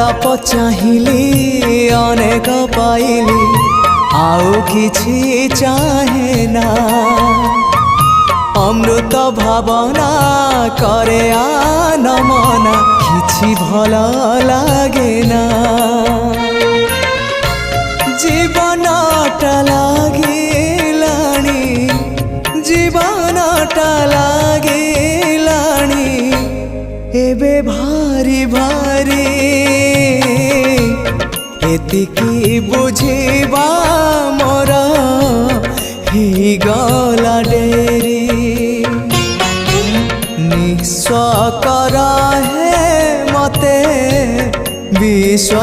गोलाप चाहिली अनेक पाइली आउ किछि चाहे ना अमृत भावना करे आनमना किछि भल लागे ना जीवनटा लागिलाणी जीवनटा लागिलाणी एबे भारी भारी एतिकी बुझिबा मोर ही गला डेरी निस्व करा है मते विश्व